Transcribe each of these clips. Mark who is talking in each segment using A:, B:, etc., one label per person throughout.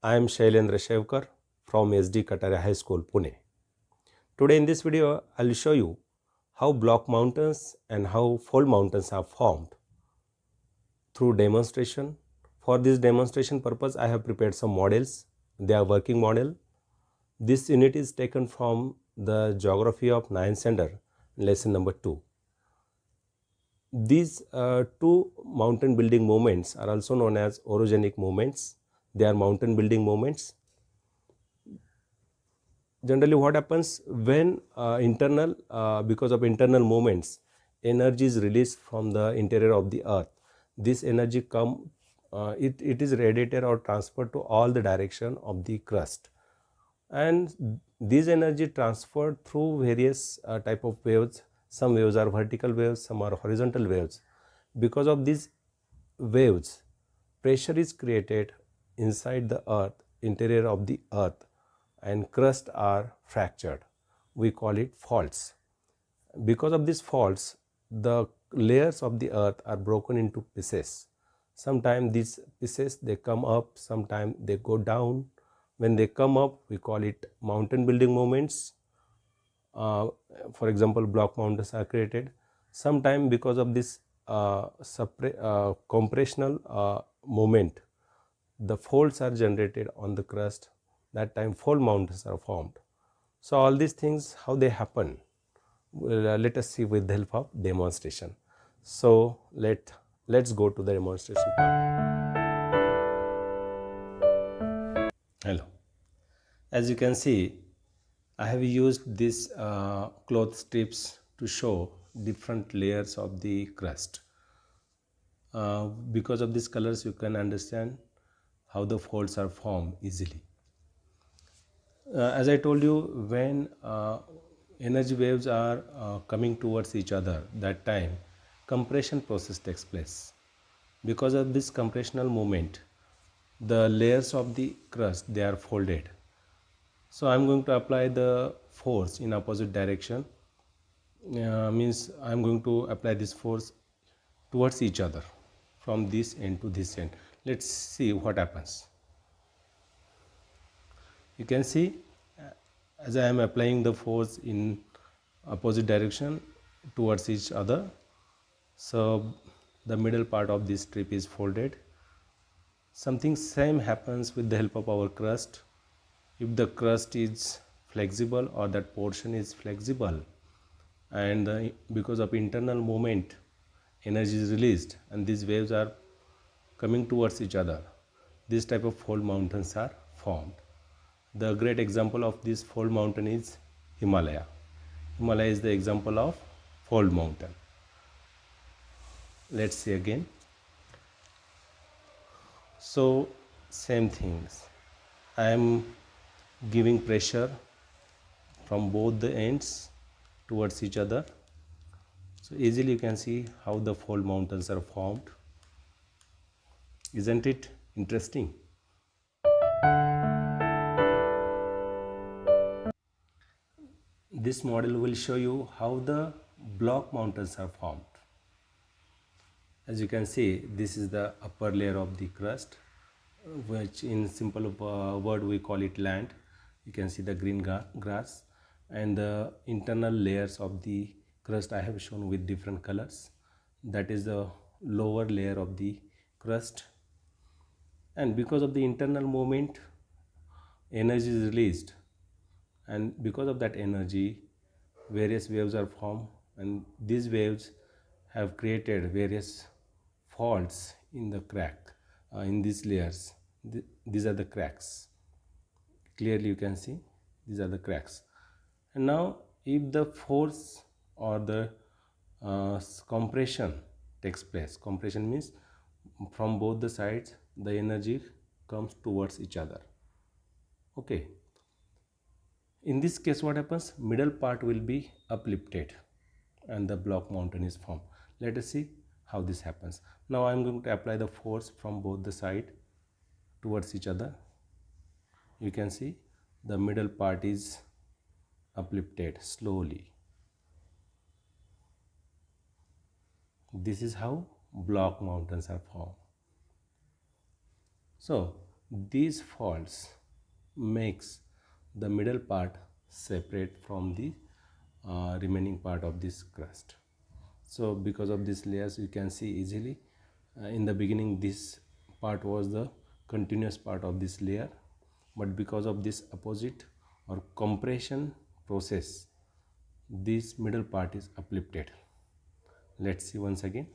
A: I am Shailendra Shevkar from SD Kataria High School, Pune. Today in this video, I will show you how block mountains and how fold mountains are formed through demonstration. For this demonstration purpose, I have prepared some models. They are working model. This unit is taken from the Geography of 9th standard, lesson number 2. These two mountain building movements are also known as orogenic movements. They are mountain building movements. Generally, what happens when because of internal movements, energy is released from the interior of the earth. This energy it is radiated or transferred to all the direction of the crust, and this energy transferred through various type of waves. Some waves are vertical waves, some are horizontal waves. Because of these waves, pressure is created inside the earth, interior of the earth, and crust are fractured. We call it faults. Because of these faults, the layers of the earth are broken into pieces. Sometimes these pieces they come up, sometimes they go down. When they come up, we call it mountain building movements. For example, block mountains are created. Sometimes because of this compressional moment, the folds are generated on the crust. That time fold mountains are formed. So all these things, how they happen, let us see with the help of demonstration. So let's go to the demonstration part. Hello. As you can see, I have used these cloth strips to show different layers of the crust. Because of these colors, you can understand how the folds are formed easily. As I told you, when energy waves are coming towards each other, that time compression process takes place. Because of this compressional movement, the layers of the crust, they are folded. So I am going to apply the force in opposite direction. Means I am going to apply this force towards each other from this end to this end. Let's see what happens. You can see as I am applying the force in opposite direction towards each other, so the middle part of this strip is folded. Something same happens with the help of our crust. If the crust is flexible or that portion is flexible, and because of internal movement, energy is released and these waves are coming towards each other, this type of fold mountains are formed. The great example of this fold mountain is Himalaya. Himalaya is the example of fold mountain. Let's see again. So same things. I am giving pressure from both the ends towards each other. So easily you can see how the fold mountains are formed. Isn't it interesting? This model will show you how the block mountains are formed. As you can see, this is the upper layer of the crust, which in simple word we call it land. You can see the green grass, and the internal layers of the crust I have shown with different colors. That is the lower layer of the crust, and because of the internal movement, energy is released, and because of that energy, various waves are formed, and these waves have created various faults in the crack in these layers. These are the cracks. Clearly you can see these are the cracks. And now if the force or the compression takes place, compression means from both the sides the energy comes towards each other. Okay, in this case what happens, middle part will be uplifted and the block mountain is formed. Let us see how this happens. Now I am going to apply the force from both the side towards each other. You can see the middle part is uplifted slowly. This is how block mountains are formed. So these faults makes the middle part separate from the remaining part of this crust. So because of these layers, you can see easily in the beginning this part was the continuous part of this layer, but because of this opposite or compression process, this middle part is uplifted. Let's see once again.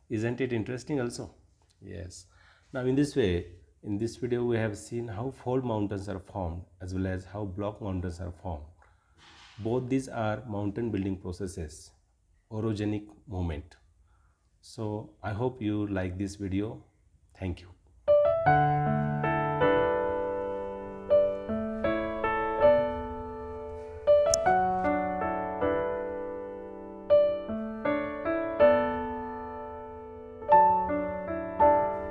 A: Isn't it interesting also? Yes. Now in this way, in this video we have seen how fold mountains are formed as well as how block mountains are formed. Both these are mountain building processes, orogenic movement. So I hope you like this video. Thank you.